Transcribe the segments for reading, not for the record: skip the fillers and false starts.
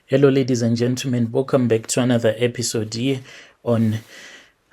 Hello, ladies and gentlemen. Welcome back to another episode here on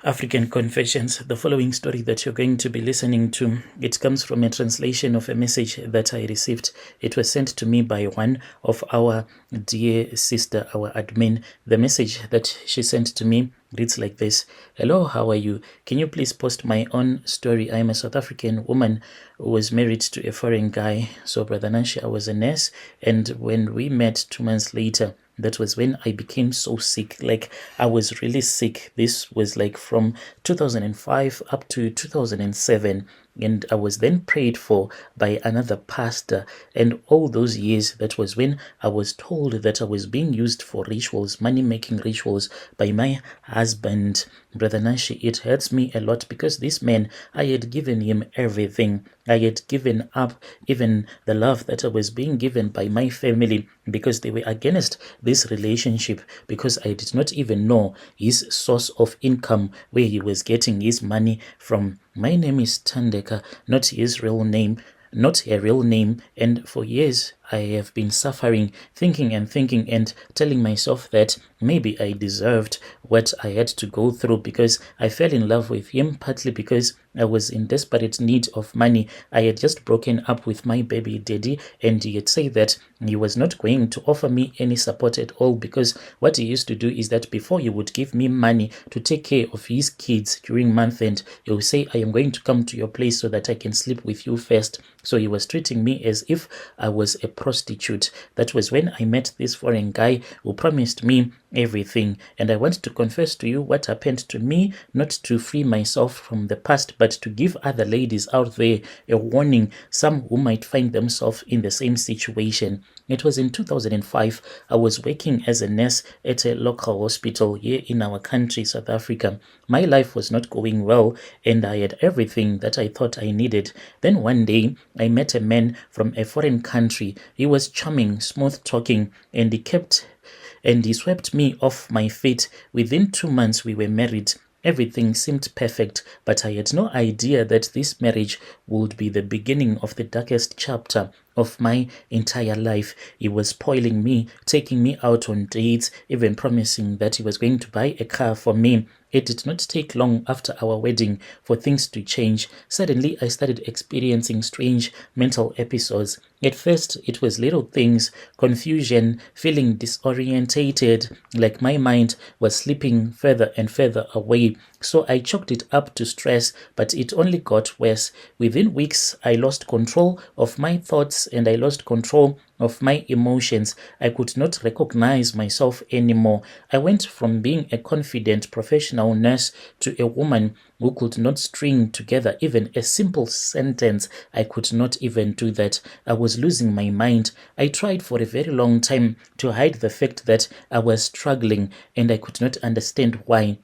African Confessions. The following story that you're going to be listening to, it comes from a translation of a message that I received. It was sent to me by one of our dear sister, our admin. The message that she sent to me reads like this. Hello, how are you? Can you please post my own story? I am a South African woman who was married to a foreign guy. So, Brother Nanshi, I was a nurse, and when we met 2 months later, that was when I became so sick. Like, I was really sick. This was like from 2005 up to 2007. And I was then prayed for by another pastor. And all those years, that was when I was told that I was being used for rituals, money making rituals by my husband, Brother Nashi. It hurts me a lot because this man, I had given him everything. I had given up even the love that I was being given by my family because they were against this relationship, because I did not even know his source of income, where he was getting his money from. My name is Tandeka, not his real name, not a real name, and for years I have been suffering, thinking and telling myself that maybe I deserved what I had to go through, because I fell in love with him partly because I was in desperate need of money. I had just broken up with my baby daddy, and he had said that he was not going to offer me any support at all, because what he used to do is that before he would give me money to take care of his kids during month end, he would say, I am going to come to your place so that I can sleep with you first. So he was treating me as if I was a prostitute. That was when I met this foreign guy who promised me everything. And I want to confess to you what happened to me, not to free myself from the past, but to give other ladies out there a warning, some who might find themselves in the same situation. It was in 2005. I was working as a nurse at a local hospital here in our country, South Africa. My life was not going well, and I had everything that I thought I needed. Then one day, I met a man from a foreign country. He was charming, smooth talking, and he swept me off my feet. Within 2 months, we were married. Everything seemed perfect, but I had no idea that this marriage would be the beginning of the darkest chapter of my entire life. He was spoiling me, taking me out on dates, even promising that he was going to buy a car for me. It did not take long after our wedding for things to change. Suddenly, I started experiencing strange mental episodes. At first, it was little things, confusion, feeling disorientated, like my mind was slipping further and further away. So I chalked it up to stress, but it only got worse. Within weeks, I lost control of my thoughts and I lost control of my emotions. I could not recognize myself anymore. I went from being a confident professional nurse to a woman who could not string together even a simple sentence. I could not even do that. I was losing my mind. I tried for a very long time to hide the fact that I was struggling, and I could not understand why.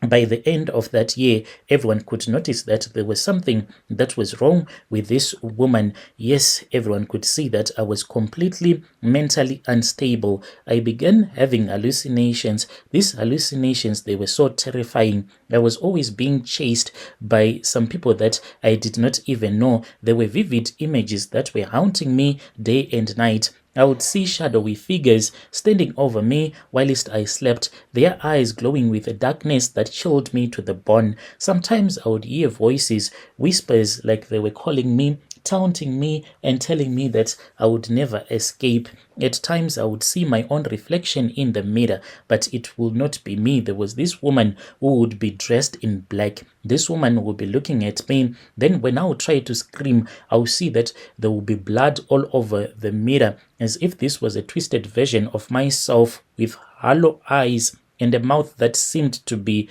By the end of that year, everyone could notice that there was something that was wrong with this woman. Yes, everyone could see that I was completely mentally unstable. I began having hallucinations. These hallucinations, they were so terrifying. I was always being chased by some people that I did not even know. There were vivid images that were haunting me day and night. I would see shadowy figures standing over me whilst I slept, their eyes glowing with a darkness that chilled me to the bone. Sometimes I would hear voices, whispers like they were calling me, taunting me and telling me that I would never escape. At times I would see my own reflection in the mirror, but it would not be me. There was this woman who would be dressed in black. This woman would be looking at me. Then when I would try to scream, I would see that there would be blood all over the mirror, as if this was a twisted version of myself with hollow eyes and a mouth that seemed to be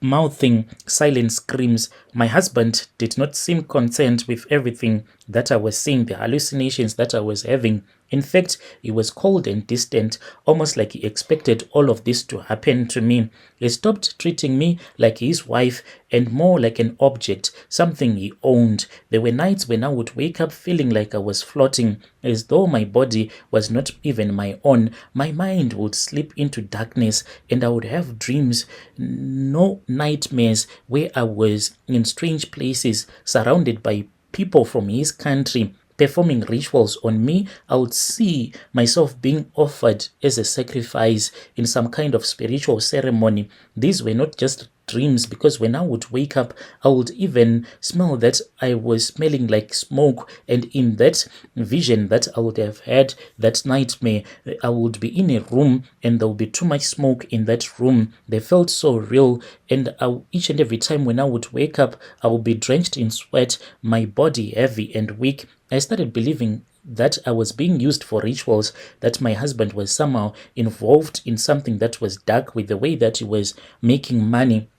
mouthing silent screams. My husband did not seem content with everything that I was seeing, the hallucinations that I was having. In fact, he was cold and distant, almost like he expected all of this to happen to me. He stopped treating me like his wife and more like an object, something he owned. There were nights when I would wake up feeling like I was floating, as though my body was not even my own. My mind would slip into darkness and I would have dreams, no nightmares, where I was in strange places surrounded by people from his country, performing rituals on me, I would see myself being offered as a sacrifice in some kind of spiritual ceremony. These were not just dreams, because when I would wake up, I would even smell that I was smelling like smoke. And in that vision that I would have had that nightmare, I would be in a room and there would be too much smoke in that room. They felt so real. And each and every time when I would wake up, I would be drenched in sweat, my body heavy and weak. I started believing that I was being used for rituals, that my husband was somehow involved in something that was dark with the way that he was making money.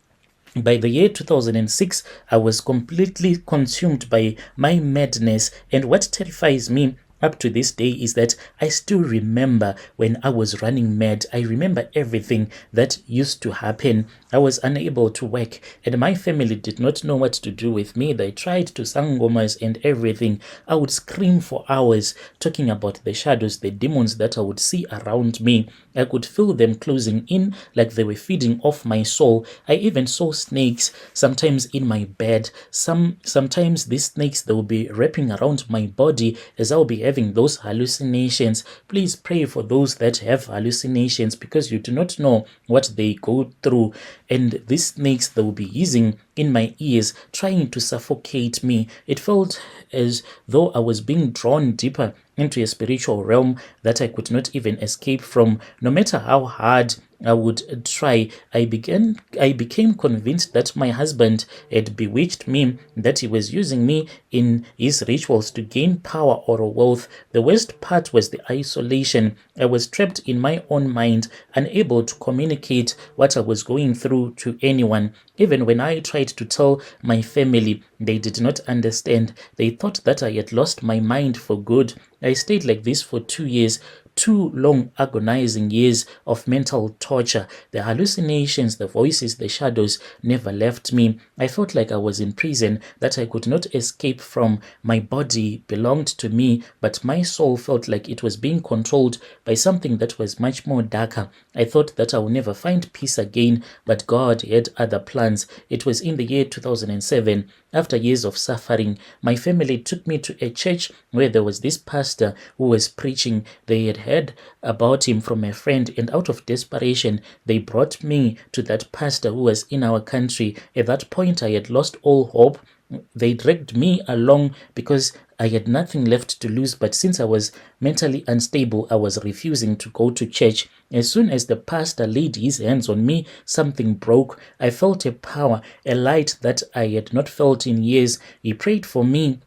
By the year 2006, I was completely consumed by my madness. And what terrifies me up to this day is that I still remember when I was running mad. I remember everything that used to happen. I was unable to work, and my family did not know what to do with me. They tried to sangomas and everything. I would scream for hours, talking about the shadows, the demons that I would see around me. I could feel them closing in like they were feeding off my soul. I even saw snakes sometimes in my bed. Sometimes these snakes, they will be wrapping around my body as I'll be having those hallucinations. Please pray for those that have hallucinations, because you do not know what they go through. And these snakes, they will be using in my ears, trying to suffocate me. It felt as though I was being drawn deeper into a spiritual realm that I could not even escape from. No matter how hard I would try, I became convinced that my husband had bewitched me, that he was using me in his rituals to gain power or wealth. The worst part was the isolation. I was trapped in my own mind, unable to communicate what I was going through to anyone. Even when I tried to tell my family, they did not understand. They thought that I had lost my mind for good. I stayed like this for 2 years, 2 long agonizing years of mental torture. The hallucinations, the voices, the shadows never left me. I felt like I was in prison that I could not escape from. My body belonged to me, but my soul felt like it was being controlled by something that was much more darker. I thought that I would never find peace again, but God had other plans. It was in the year 2007, after years of suffering, my family took me to a church where there was this pastor who was preaching. They had heard about him from a friend, and out of desperation, they brought me to that pastor who was in our country. At that point, I had lost all hope. They dragged me along because I had nothing left to lose, but since I was mentally unstable, I was refusing to go to church. As soon as the pastor laid his hands on me, something broke. I felt a power, a light that I had not felt in years. He prayed for me,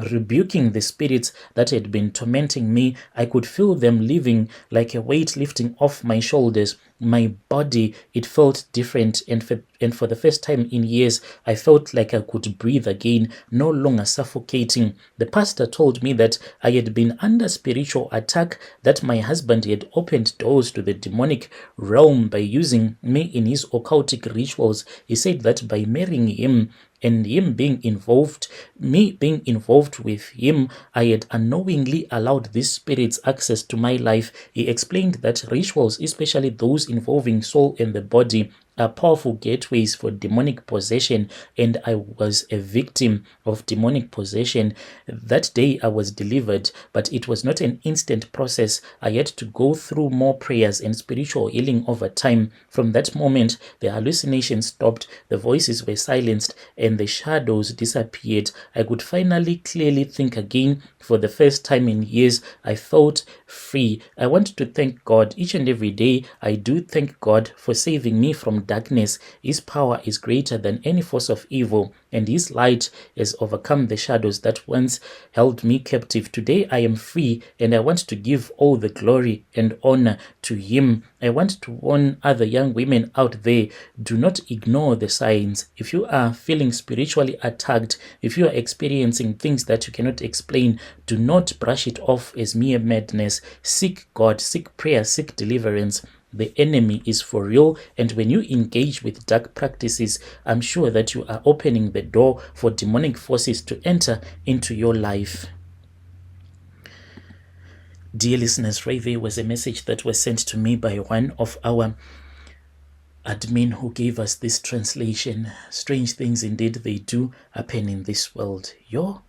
rebuking the spirits that had been tormenting me. I could feel them leaving like a weight lifting off my shoulders. My body, it felt different, and for the first time in years, I felt like I could breathe again, no longer suffocating. The pastor told me that I had been under spiritual attack, that my husband had opened doors to the demonic realm by using me in his occultic rituals. He said that by marrying him and him being involved, me being involved with him, I had unknowingly allowed these spirits access to my life. He explained that rituals, especially those involving soul and the body, are powerful gateways for demonic possession, and I was a victim of demonic possession. That day I was delivered, but it was not an instant process. I had to go through more prayers and spiritual healing over time. From that moment, the hallucinations stopped, the voices were silenced, and the shadows disappeared. I could finally clearly think again. For the first time in years, I felt free. I want to thank God each and every day. I do thank God for saving me from darkness. His power is greater than any force of evil, and his light has overcome the shadows that once held me captive. Today I am free, and I want to give all the glory and honor to him. I want to warn other young women out there, do not ignore the signs. If you are feeling spiritually attacked, if you are experiencing things that you cannot explain, do not brush it off as mere madness. Seek God, seek prayer, seek deliverance. The enemy is for real, and when you engage with dark practices, I'm sure that you are opening the door for demonic forces to enter into your life. Dear listeners, right there was a message that was sent to me by one of our admin who gave us this translation. Strange things indeed they do happen in this world. Your